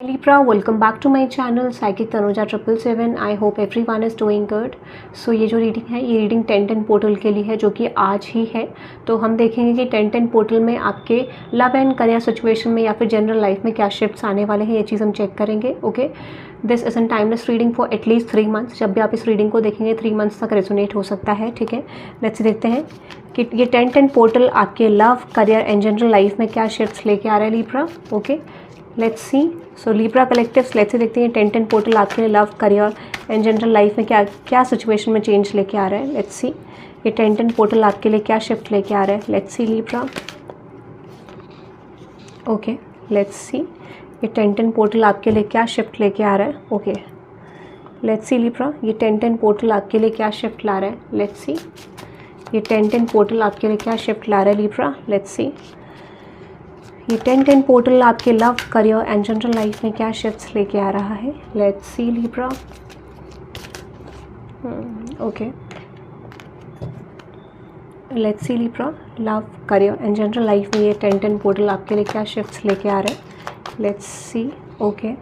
Libra, welcome back to my channel Psychic Tanuja 777. I hope everyone is doing good. So ये जो reading है ये reading 10-10 portal के लिए है जो कि आज ही है। तो हम देखेंगे कि 10-10 पोर्टल में आपके लव एंड करियर सिचुएशन में या फिर जनरल लाइफ में क्या शिफ्ट्स आने वाले हैं, ये चीज़ हम चेक करेंगे। Okay, this is an timeless reading for at least 3 months. जब भी आप इस रीडिंग को देखेंगे 3 मंथ्स तक रेजोनेट हो सकता है। ठीक है, लेट्स देखते हैं कि ये 10-10 पोर्टल आपके love career and general life में क्या शिफ्ट्स लेके आ रहा है Libra. Okay, let's see. So Libra collectives, let's say देखते हैं 10-10 पोर्टल आपके लिए love career and general life में क्या क्या सिचुएशन में चेंज लेके आ रहा है। लेट्स सी ये 10-10 पोर्टल आपके लिए क्या शिफ्ट लेके आ रहा है। Let's C Libra. Okay, let's see ये 10-10 पोर्टल आपके लिए क्या शिफ्ट लेके आ रहा है। ओके, लेट्स सी लिब्रा ये 10-10 पोर्टल आपके लिए क्या शिफ्ट ला रहा है। लेट्स सी ये 10-10 पोर्टल आपके लिए क्या शिफ्ट ला रहा है लिब्रा। लेट्स सी ये 10-10 पोर्टल आपके love career and general life में क्या शिफ्ट्स लेके आ रहा है। Let's C Libra. Okay, let's see Libra love career and general life में ये 10-10 पोर्टल आपके लिए क्या शिफ्ट्स लेके आ रहे हैं। Let's see. Okay,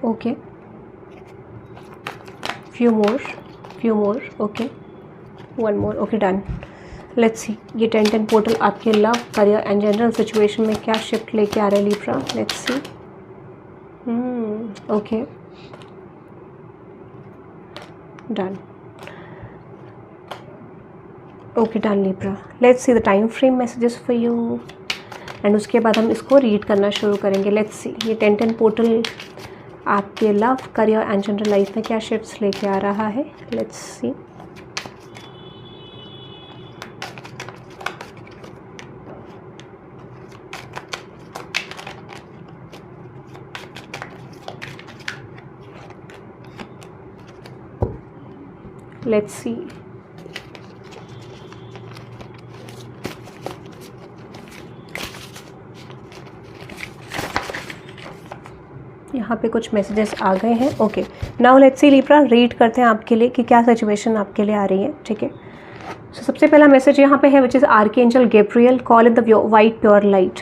okay, few more. Okay, one more. Okay, done. Let's see ये 10-10 पोर्टल आपके love career and general situation में क्या शिफ्ट लेके आ रहे हैं Libra. Let's see. Okay, done. Okay, done Libra. Let's see the time frame messages for you and उसके बाद हम इसको रीड करना शुरू करेंगे। लेट्स सी ये 10-10 पोर्टल आपके love career and general life में क्या शिफ्ट्स लेके आ रहा है। Let's C. लेट्स सी यहाँ पे कुछ मैसेजेस आ गए हैं। Okay, now let's see Libra, read करते हैं आपके लिए कि क्या सिचुएशन आपके लिए आ रही है। ठीक है, तो सबसे पहला मैसेज यहाँ पे है which is archangel Gabriel, call in the white pure light.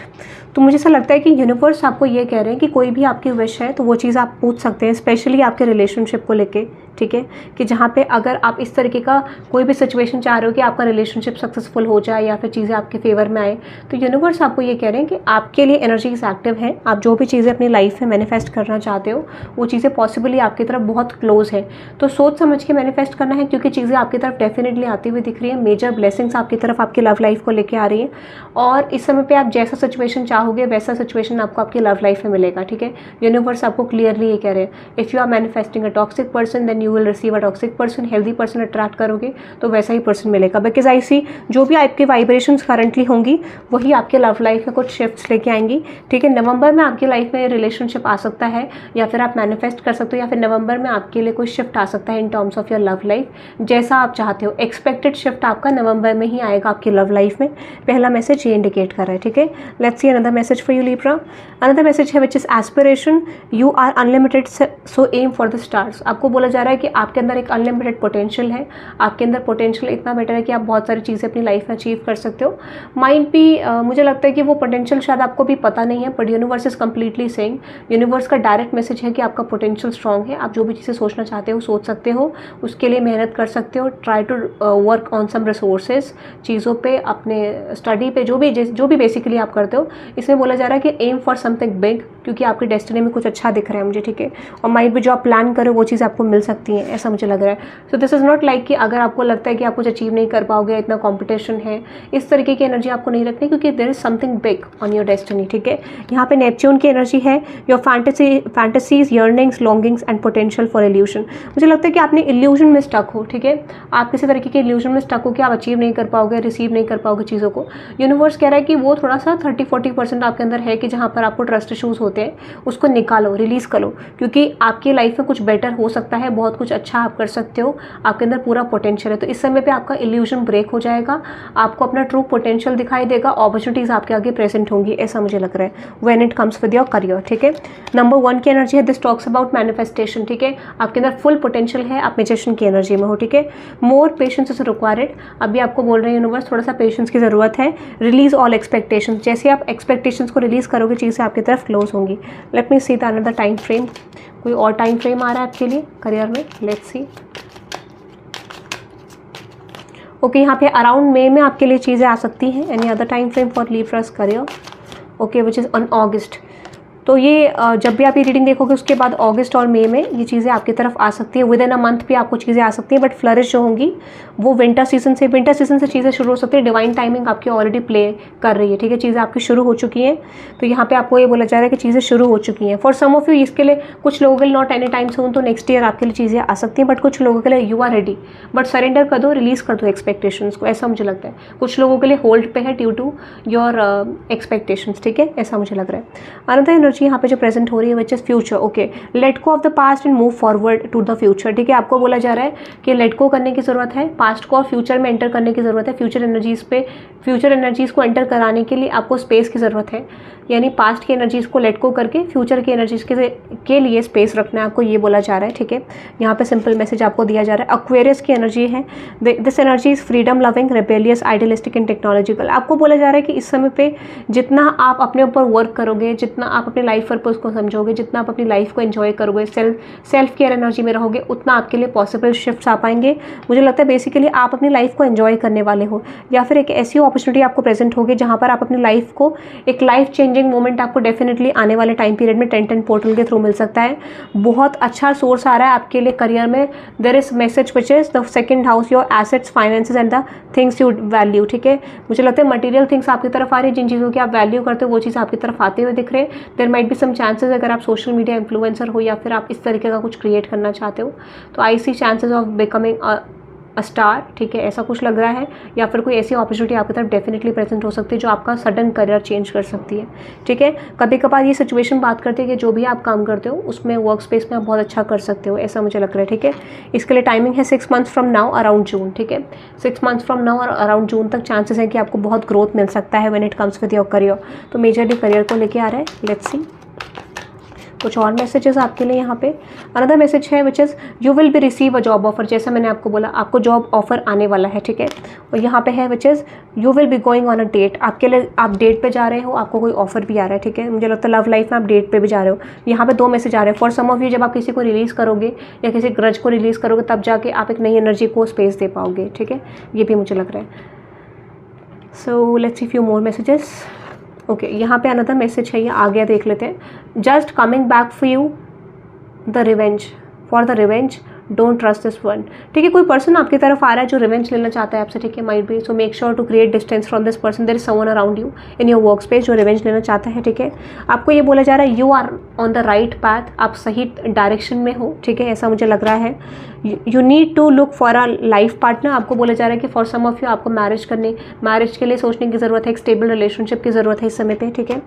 तो मुझे ऐसा लगता है कि यूनिवर्स आपको ये कह रहे हैं कि कोई भी आपकी विश है तो वो चीज़ आप पूछ सकते हैं, स्पेशली आपके रिलेशनशिप को लेके। ठीक है, कि जहाँ पे अगर आप इस तरीके का कोई भी सिचुएशन चाह रहे हो कि आपका रिलेशनशिप सक्सेसफुल हो जाए या फिर चीज़ें आपके फेवर में आए, तो यूनिवर्स आपको ये कह रहे हैं कि आपके लिए एनर्जीज एक्टिव हैं। आप जो भी चीज़ें अपनी लाइफ में मैनिफेस्ट करना चाहते हो वो चीज़ें पॉसिबली आपकी तरफ बहुत क्लोज है। तो सोच समझ के मैनिफेस्ट करना है, क्योंकि चीज़ें आपकी तरफ डेफिनेटली आती हुई दिख रही है। मेजर ब्लेसिंग्स आपकी तरफ आपकी लव लाइफ को लेके आ रही है और इस समय पे आप जैसा सिचुएशन चाहोगे वैसा सिचुएशन आपको आपकी लव लाइफ में मिलेगा। ठीक है, यूनिवर्स आपको क्लियरली ये कह रहे हैं, if you are manifesting a toxic person then you will receive a toxic person. Healthy person attract करोगे तो वैसा ही पर्सन मिलेगा, बिकॉज आई सी जो भी आपकी वाइब्रेशंस करंटली होंगी वही आपके लव लाइफ में कुछ शिफ्ट्स लेके आएंगी। ठीक है, नवंबर में आपकी लाइफ में रिलेशनशिप आ सकता है या फिर आप मैनिफेस्ट कर सकते हो, या फिर नवंबर में आपके लिए कोई शिफ्ट आ सकता है in terms of your love life, जैसा आप चाहते हो। एक्सपेक्टेड शिफ्ट आपका नवंबर में ही आएगा आपकी लव लाइफ में। पहला मैसेज ये इंडिकेट कर रहा है। ठीक है, let's see another message for you Libra. Another message है which is aspiration, you are unlimited so aim for the stars. आपको बोला जा रहा है कि आपके अंदर एक अनलिमिटेड पोटेंशियल है। आपके अंदर पोटेंशियल इतना बेटर है कि आप बहुत सारी चीज़ें अपनी लाइफ में अचीव कर सकते हो। माइंड भी मुझे लगता है कि वो पोटेंशियल शायद आपको भी पता नहीं है, but universe is completely saying, universe का डायरेक्ट मैसेज है कि आपका पोटेंशियल स्ट्रॉन्ग है। आप जो भी चीज़ें सोचना चाहते हो सोच सकते हो, उसके लिए मेहनत कर सकते हो। Try to work on some resources, चीज़ों पे, अपने स्टडी पे, जो भी बेसिकली आप करते हो। इसमें बोला जा रहा है कि एम फॉर समथिंग बिग, क्योंकि आपकी डेस्टिनी में कुछ अच्छा दिख रहा है मुझे। ठीक है, और माइंड भी जो आप प्लान करो वो चीज़ आपको मिल सकती है, ऐसा मुझे लग रहा है। So this is not like कि अगर आपको लगता है कि आप कुछ अचीव नहीं कर पाओगे, इतना कंपटीशन है, इस तरीके की एनर्जी आपको नहीं रखनी, क्योंकि there is something big on your destiny. ठीक है, यहाँ पे नेपच्यून की एनर्जी है, your fantasies, yearnings, longings and potential for illusion. मुझे लगता है कि आपने इल्यूजन में स्टक हो। ठीक है, आप किसी तरीके के इल्यूजन में स्टक हो कि आप अचीव नहीं कर पाओगे, रिसीव नहीं कर पाओगे चीज़ों को। यूनिवर्स कह रहा है कि वो थोड़ा सा 30-40% % आपके अंदर है कि जहाँ पर आपको ट्रस्ट इशूज़ होते हैं, उसको निकालो, रिलीज़ करो, क्योंकि आपकी लाइफ में कुछ बेटर हो सकता है, बहुत कुछ अच्छा आप कर सकते हो, आपके अंदर पूरा पोटेंशियल है। तो इस समय पे आपका इल्यूजन ब्रेक हो जाएगा, आपको अपना ट्रू पोटेंशियल दिखाई देगा, अपॉर्चुनिटीज़ आपके आगे प्रेजेंट होंगी, ऐसा मुझे लग रहा है when it comes with your career. ठीक है, नंबर 1 की एनर्जी है दिस टॉक्स अबाउट मैनिफेस्टेशन। ठीक है, आपके अंदर फुल पोटेंशियल है, आप मैजिशियन की एनर्जी में हो। ठीक है, मोर पेशेंस इज रिक्वायर्ड। अभी आपको बोल रहे हैं यूनिवर्स, थोड़ा सा पेशेंस की ज़रूरत है। रिलीज ऑल एक्सपेक्टेशंस, जैसे आप एक्सपेक्टेशंस को रिलीज करोगे, चीज़ें आपकी तरफ क्लोज होंगी। Let me see the another time frame, कोई और टाइम फ्रेम आ रहा है आपके लिए करियर में, लेट्स सी। ओके, यहाँ पे अराउंड मई में आपके लिए चीज़ें आ सकती हैं। Any other time frame for Libras career? Okay, which is on August. तो ये जब भी आप ये रीडिंग देखोगे उसके बाद अगस्त और मई में ये चीज़ें आपकी तरफ आ सकती है। विद इन अ मंथ भी आपको चीज़ें आ सकती हैं, बट फ्लरिश जो होंगी वो विंटर सीजन से चीज़ें शुरू हो सकती है। डिवाइन टाइमिंग आपकी ऑलरेडी प्ले कर रही है। ठीक है, चीज़ें आपकी शुरू हो चुकी हैं। तो यहाँ पे आपको ये बोला जा रहा है कि चीज़ें शुरू हो चुकी हैं। फॉर सम ऑफ यू, इसके लिए कुछ लोगों के लिए नॉट एनी टाइम सून, तो नेक्स्ट ईयर आपके लिए चीज़ें आ सकती हैं, बट कुछ लोगों के लिए you are ready, but surrender कर दो, रिलीज कर दो एक्सपेक्टेशंस को, ऐसा मुझे लगता है। कुछ लोगों के लिए होल्ड पे है ड्यू टू योर एक्सपेक्टेशंस। ठीक है, ऐसा मुझे लग रहा है। अनदर एनर्जी यहाँ पे जो प्रेजेंट हो रही है which is future. Okay, let go of the past and move forward to the future. ठीक है, आपको बोला जा रहा है कि लेट गो करने की जरूरत है, पास्ट को और फ्यूचर में एंटर करने की जरूरत है। फ्यूचर एनर्जीज को एंटर कराने के लिए आपको स्पेस की जरूरत है, यानी पास्ट की एनर्जीज को लेट गो करके फ्यूचर की एनर्जीज के लिए स्पेस रखना है, आपको ये बोला जा रहा है। ठीक है, यहाँ पे सिंपल मैसेज आपको दिया जा रहा है। एक्वेरियस की एनर्जी है, this energy is freedom loving, rebellious, idealistic and technological. आपको बोला जा रहा है कि इस समय पे जितना आप अपने ऊपर वर्क करोगे, जितना आप अपने लाइफ पर्पस को समझोगे, जितना आप अपनी लाइफ को एंजॉय करोगे, सेल्फ केयर एनर्जी में रहोगे, उतना आपके लिए पॉसिबल शिफ्ट्स आ पाएंगे। मुझे लगता है बेसिकली आप अपनी लाइफ को एंजॉय करने वाले हो, या फिर एक ऐसी अपॉर्चुनिटी आपको प्रेजेंट होगी जहाँ पर आप अपनी लाइफ को एक लाइफ चेंजिंग मोमेंट आपको डेफिनेटली आने वाले टाइम पीरियड में 10-10 पोर्टल के थ्रू मिल सकता है। बहुत अच्छा सोर्स आ रहा है आपके लिए करियर में। There is message which is the second house, your assets, finances and the things you value. ठीक है, मुझे लगता है मटेरियल थिंग्स आपकी तरफ आ रही है, जिन चीज़ों की आप वैल्यू करते हो वो चीज़ आपकी तरफ आते हुए दिख रहे हैं। There might be some chances, अगर आप सोशल मीडिया इन्फ्लुएंसर हो या फिर आप इस तरीके का कुछ क्रिएट करना चाहते हो, तो I see chances of becoming a star. ठीक है, ऐसा कुछ लग रहा है, या फिर कोई ऐसी अपॉर्चुनिटी आपकी तरफ डेफिनेटली प्रेजेंट हो सकती है जो आपका सडन करियर चेंज कर सकती है। ठीक है, कभी कभार ये सिचुएशन बात करते हैं कि जो भी आप काम करते हो उसमें वर्क स्पेस में आप बहुत अच्छा कर सकते हो, ऐसा मुझे लग रहा है। ठीक है, इसके लिए टाइमिंग है 6 months from now around June. ठीक है, 6 मंथ्स फ्रॉम नाउ और अराउंड जून तक चांसेस है कि आपको बहुत ग्रोथ मिल सकता है when it comes with your career. तो मेजरली करियर को लेके आ रहा है। लेट्स सी कुछ और मैसेजेस आपके लिए यहाँ पे। अनदर मैसेज है which is you will B receive a job offer. जैसा मैंने आपको बोला, आपको जॉब ऑफर आने वाला है। ठीक है, और यहाँ पे है which is you will be going on a date. आपके लिए आप डेट पे जा रहे हो, आपको कोई ऑफर भी आ रहा है। ठीक है, मुझे लगता है लव लाइफ में आप डेट पे भी जा रहे हो। यहाँ पे 2 मैसेज आ रहे हैं। फॉर सम ऑफ यू, जब आप किसी को रिलीज़ करोगे या किसी ग्रज को रिलीज़ करोगे, तब जाके आप एक नई एनर्जी को स्पेस दे पाओगे। ठीक है, ये भी मुझे लग रहा है। So let's see few more messages. Okay, यहाँ पे अनदर मैसेज है, ये आ गया, देख लेते हैं। Just coming back for you the revenge, for the revenge, don't trust this one. ठीक है, कोई पर्सन आपकी तरफ आ रहा है जो रिवेंज लेना चाहता है आपसे। ठीक है, might be, so make sure to create distance from this person. There is someone around you in your work space जो रिवेंज लेना चाहता है। ठीक है, आपको ये बोला जा रहा है you are on the right path, आप सही डायरेक्शन में हो। ठीक है, ऐसा मुझे लग रहा है। You need to look for a life partner. आपको बोला जा रहा है कि फॉर सम ऑफ यू आपको मैरिज के लिए सोचने की ज़रूरत है, एक स्टेबल रिलेशनशिप की ज़रूरत है इस समय पे। ठीक है,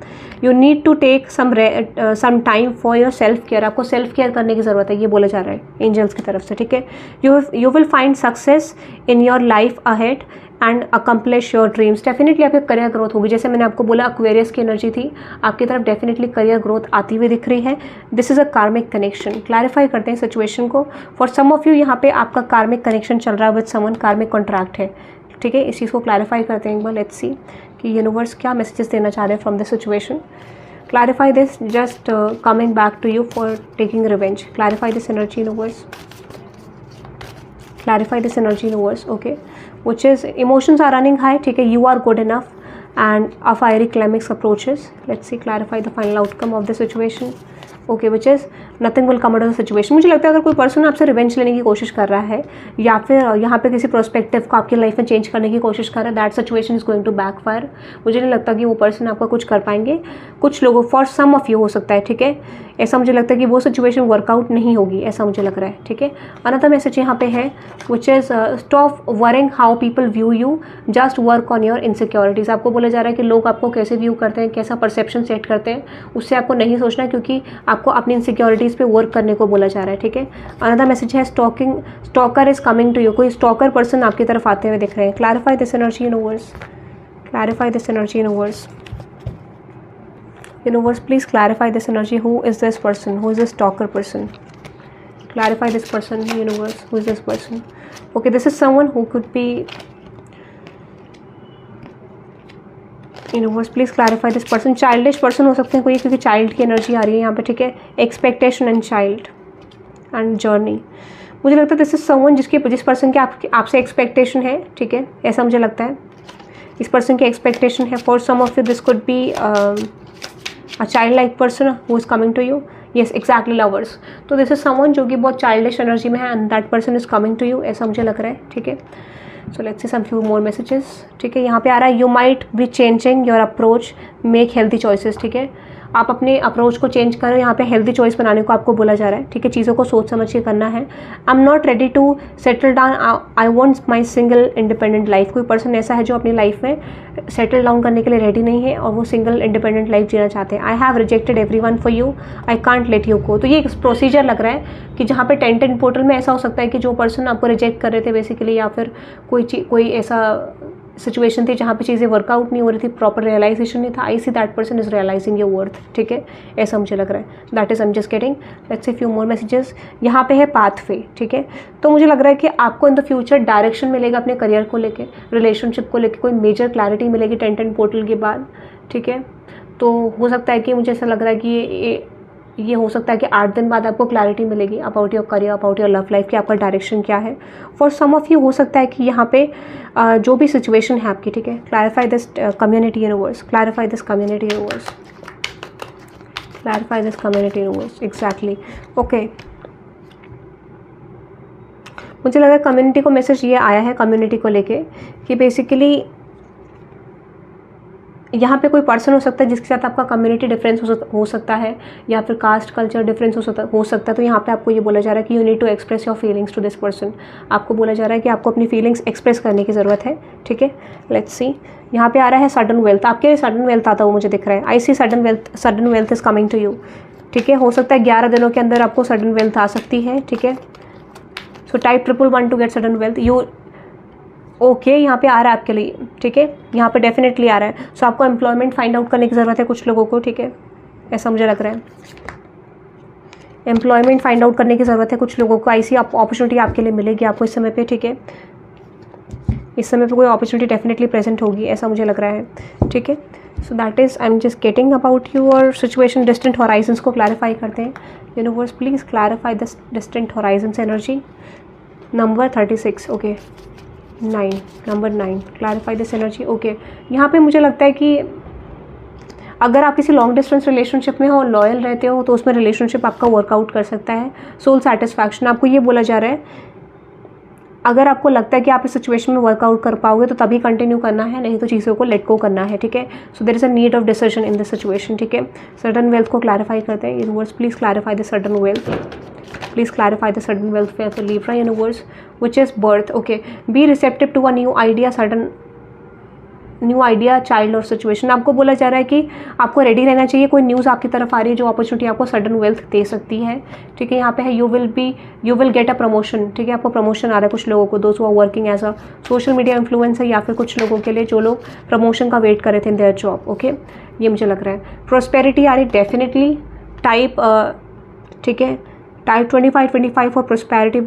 you need to take some time for your self care. आपको सेल्फ केयर करने की ज़रूरत है, ये बोला जा रहा है एंजल्स की तरफ से। ठीक है, you will find success in your life ahead and accomplish your dreams. Definitely आपकी करियर ग्रोथ होगी। जैसे मैंने आपको बोला एक्वेरियस की एनर्जी थी, आपकी तरफ डेफिनेटली करियर ग्रोथ आती हुई दिख रही है। This is a karmic connection. Clarify करते हैं सिचुएशन को। फॉर सम ऑफ यू यहाँ पे आपका कार्मिक कनेक्शन चल रहा है विद समवन, कार्मिक कॉन्ट्रैक्ट है। ठीक है, इस चीज़ को क्लैरिफाई करते हैं एक बार। लेट्स सी कि यूनिवर्स क्या मैसेजेस देना चाह रहे हैं from this situation. Clarify this, just coming back to you for taking revenge. Clarify this energy universe, clarify this energy universe. Okay, which is emotions are running high. ठीक है, you are good enough and a fiery climax approaches. Let's see, clarify the final outcome of the situation. Okay, which is nothing will come out of the situation. मुझे लगता है अगर कोई person आपसे revenge लेने की कोशिश कर रहा है या फिर यहाँ पे किसी प्रोस्पेक्टिव को आपकी लाइफ में चेंज करने की कोशिश कर रहा है, that situation is going to backfire. मुझे नहीं लगता कि वो पर्सन आपका कुछ कर पाएंगे। कुछ लोगों, फॉर सम ऑफ यू हो सकता है, ठीक है, ऐसा मुझे लगता है कि वो सिचुएशन वर्कआउट नहीं होगी, ऐसा मुझे लग रहा है, ठीक है। अनदर मैसेज यहाँ पे है which is stop worrying how people view you, just work on your insecurities. आपको बोला जा रहा है कि लोग आपको कैसे व्यू करते हैं, कैसा परसेप्शन सेट करते हैं, उससे आपको नहीं सोचना, क्योंकि आपको अपनी इनसिक्योरिटीज़ पे वर्क करने को बोला जा रहा है, ठीक है। अनदर मैसेज है stalker is coming to you. कोई स्टॉकर पर्सन आपकी तरफ आते हुए दिख रहे हैं। Clarify this energy universe, clarify this energy universe, universe please clarify this energy. Who is this person? Who is this stalker person? Clarify this person, universe. Who is this person? Okay, this is someone who could be, universe please clarify this person. Childish person हो सकते हैं कोई, क्योंकि child की energy आ रही है यहाँ पे, ठीक है। Expectation and child and journey. मुझे लगता है दिस इज समवन जिस पर्सन के आपसे एक्सपेक्टेशन है, ठीक है, ऐसा मुझे लगता है। इस पर्सन की एक्सपेक्टेशन है। For some of you this could be a childlike person who is coming to you. Yes, exactly, lovers. तो this is someone जो कि बहुत childish energy में है and that person is coming to you, ऐसा मुझे लग रहा है, ठीक है। So let's see some few more messages, ठीक है। यहाँ पे आ रहा है you might be changing your approach, make healthy choices, ठीक है। आप अपने अप्रोच को चेंज करो, यहाँ पे हेल्दी चॉइस बनाने को आपको बोला जा रहा है, ठीक है। चीज़ों को सोच समझ के करना है। I am not ready to settle down, I want my single independent life. कोई पर्सन ऐसा है जो अपनी लाइफ में सेटल डाउन करने के लिए रेडी नहीं है और वो सिंगल इंडिपेंडेंट लाइफ जीना चाहते हैं। I have rejected every one for you, I can't let you go. तो ये एक प्रोसीजर लग रहा है कि जहाँ पे 10-10 पोर्टल में ऐसा हो सकता है कि जो पर्सन आपको रिजेक्ट कर रहे थे बेसिकली, या फिर कोई ऐसा सिचुएशन थी जहाँ पे चीज़ें वर्कआउट नहीं हो रही थी, प्रॉपर रियलाइजेशन नहीं था। I see that person is realising your worth, ठीक है, ऐसा मुझे लग रहा है। That is I am just getting, let's see few more messages. यहाँ पे है पाथ वे, ठीक है। तो मुझे लग रहा है कि आपको इन द फ्यूचर डायरेक्शन मिलेगा अपने करियर को लेके, रिलेशनशिप को लेके, कोई मेजर क्लैरिटी मिलेगी 10-10 पोर्टल के बाद, ठीक है। तो हो सकता है कि मुझे ऐसा लग रहा है कि ये हो सकता है कि 8 दिन बाद आपको क्लैरिटी मिलेगी about your career, about your love life, कि आपका डायरेक्शन क्या है। फॉर सम ऑफ यू हो सकता है कि यहाँ पे जो भी सिचुएशन है आपकी, ठीक है। Clarify this community universe, clarify this community universe, clarify this community universe, exactly, okay. मुझे लगा कम्युनिटी को मैसेज ये आया है कम्युनिटी को लेके कि बेसिकली यहाँ पे कोई पर्सन हो सकता है जिसके साथ आपका कम्युनिटी डिफरेंस हो सकता है, या फिर कास्ट कल्चर डिफरेंस हो सकता है। तो यहाँ पे आपको ये बोला जा रहा है कि you need to express your feelings to this person. आपको बोला जा रहा है कि आपको अपनी फीलिंग्स एक्सप्रेस करने की ज़रूरत है, ठीक है। लेट्स सी, यहाँ पे आ रहा है सडन वेल्थ। आपके सडन वेल्थ आता हुआ मुझे दिख रहा है। I see sudden wealth is coming to you, ठीक है। हो सकता है 11 दिनों के अंदर आपको सडन वेल्थ आ सकती है, ठीक है। So type 111 to get sudden wealth. You okay, यहाँ पे आ रहा है आपके लिए, ठीक है। यहाँ पे डेफिनेटली आ रहा है। सो आपको एम्प्लॉयमेंट फाइंड आउट करने की ज़रूरत है कुछ लोगों को, ठीक है, ऐसा मुझे लग रहा है। एम्प्लॉयमेंट फाइंड आउट करने की ज़रूरत है कुछ लोगों को। ऐसी अपॉर्चुनिटी आपके लिए मिलेगी आपको इस समय पे, ठीक है। इस समय पे कोई अपॉर्चुनिटी डेफिनेटली प्रेजेंट होगी, ऐसा मुझे लग रहा है, ठीक है। So that is I am just getting about your situation. Distant horizons को क्लैरिफाई करते हैं। Universe please clarify this distant horizons energy. Number 36, okay, 9, number 9, clarify this energy, okay. यहाँ पे मुझे लगता है कि अगर आप किसी लॉन्ग डिस्टेंस रिलेशनशिप में हो, लॉयल रहते हो, तो उसमें रिलेशनशिप आपका वर्कआउट कर सकता है। सोल सेटिस्फैक्शन, आपको ये बोला जा रहा है, अगर आपको लगता है कि आप इस सिचुएशन में वर्कआउट कर पाओगे तो तभी कंटिन्यू करना है, नहीं तो चीज़ों को लेट गो करना है, ठीक है। So there is a need of decision in this situation, ठीक है। सडन वेल्थ को क्लैरिफाई करते हैं। Universe please clarify the sudden wealth, please clarify the sudden wealth for Libra universe, which is birth, okay. Be receptive to a new idea, child और situation. आपको बोला जा रहा है कि आपको रेडी रहना चाहिए। कोई न्यूज़ आपकी तरफ आ रही है जो अपॉर्चुनिटी आपको सडन वेल्थ दे सकती है, ठीक है। यहाँ पे है you will get a promotion, ठीक है। आपको प्रमोशन आ रहा है कुछ लोगों को, दोस्त who are working as a social media influencer, या फिर कुछ लोगों के लिए जो लोग प्रमोशन का वेट कर रहे थे इन देयर जॉब, ओके। ये मुझे लग रहा है। प्रोस्पेरिटी आ रही डेफिनेटली, टाइप, ठीक है, type 25 for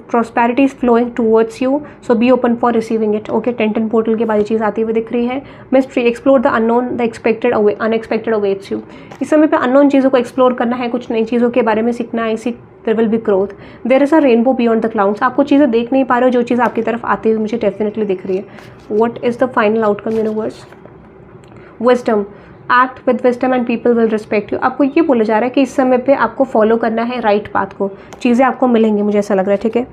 prosperity is flowing towards you, so be open for receiving it, okay। 10-10 portal के बाद ये चीज़ आती हुई दिख रही है। Mystery, explore the unknown, the unexpected awaits you. इस समय पे अननोन चीज़ों को एक्सप्लोर करना है, कुछ नई चीज़ों के बारे में सीखना है। इसी there will be growth, there is a rainbow beyond the clouds. आपको चीज़ें देख नहीं पा रहे हो, जो चीज़ आपकी तरफ आती हुई मुझे डेफिनेटली दिख रही है। What is the final outcome universe? Wisdom, act with wisdom and people will respect you. आपको ये बोला जा रहा है कि इस समय पे आपको फॉलो करना है राइट पाथ को, चीज़ें आपको मिलेंगी, मुझे ऐसा लग रहा है, ठीक है।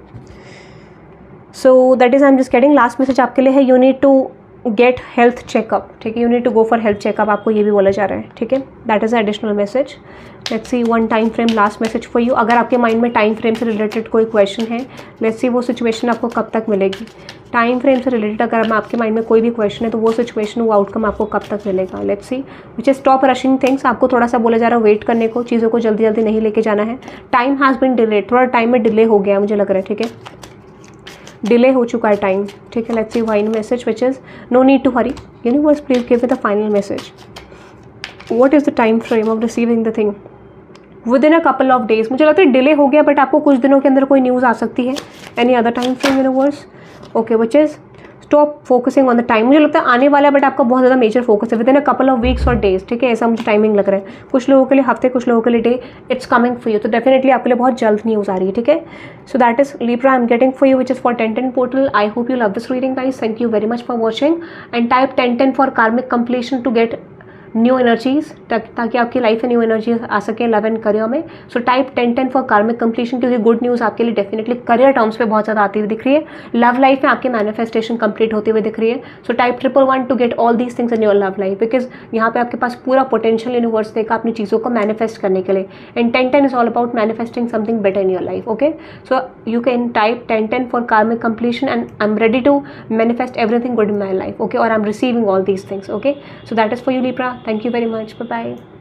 So that is I am just getting. Last message आपके लिए है, you need to get health checkup, ठीक है, you need to go for health checkup, आपको ये भी बोला जा रहा है, ठीक है। That is additional message. Let's see one time frame last message for you. अगर आपके माइंड में टाइम फ्रेम से रिलेटेड कोई क्वेश्चन है, लेट्स सी वो सिचुएशन आपको कब तक मिलेगी। टाइम फ्रेम से रिलेटेड अगर आपके माइंड में कोई भी क्वेश्चन है तो वो सिचुएशन, वो आउटकम आपको कब तक मिलेगा। Let's see which is stop rushing things. आपको थोड़ा सा बोला जा रहा है वेट करने को, चीज़ों को जल्दी जल्दी नहीं लेके जाना है। टाइम हैज़ बिन डिलेड, थोड़ा टाइम में डिले हो गया मुझे लग रहा है, ठीक है, डिले हो चुका है टाइम, ठीक है। Let's see final message which is no need to hurry. Universe please give me the final message. What is the time frame of receiving the thing within a couple of days. मुझे लगता है delay हो गया, but आपको कुछ दिनों के अंदर कोई न्यूज़ आ सकती है। Any other time frame universe? Okay, which is stop focusing on the time. मुझे लगता है आने वाला है, बट आपका बहुत ज़्यादा मेजर फोकस है with in a couple of weeks और डेज, ठीक है, ऐसा मुझे टाइमिंग लग रहा है। कुछ लोगों के लिए हफ्ते, कुछ लोगों के लिए day. It's coming for you, तो डेफिनेटली आपके लिए बहुत जल्द न्यूज़ आ रही है, ठीक है। So that is Libra, I am getting for you which is for 1010 portal. I hope you love this reading guys. Thank you very much for watching and type 1010 for karmic completion to get new energies, ताकि आपकी life में new energies आ सके love and career में। So type 1010 for karmic completion, क्योंकि good news आपके लिए definitely career terms पे बहुत ज़्यादा आती हुई दिख रही है। लव लाइफ में आपकी मैनिफेस्टेशन कंप्लीट होती हुई दिख रही है। So type 111 to get all these things in your love life, because यहाँ पे आपके पास पूरा पोटेंशियल यूनिवर्स देगा अपनी चीज़ों को मैनिफेस्ट करने के लिए। And 1010 is all about manifesting something better in your life, okay. So you can type 1010 for karmic completion and I am ready to manifest everything good in my life, okay, और I am receiving all these things, okay. So that is for you Libra. Thank you very much. Bye bye.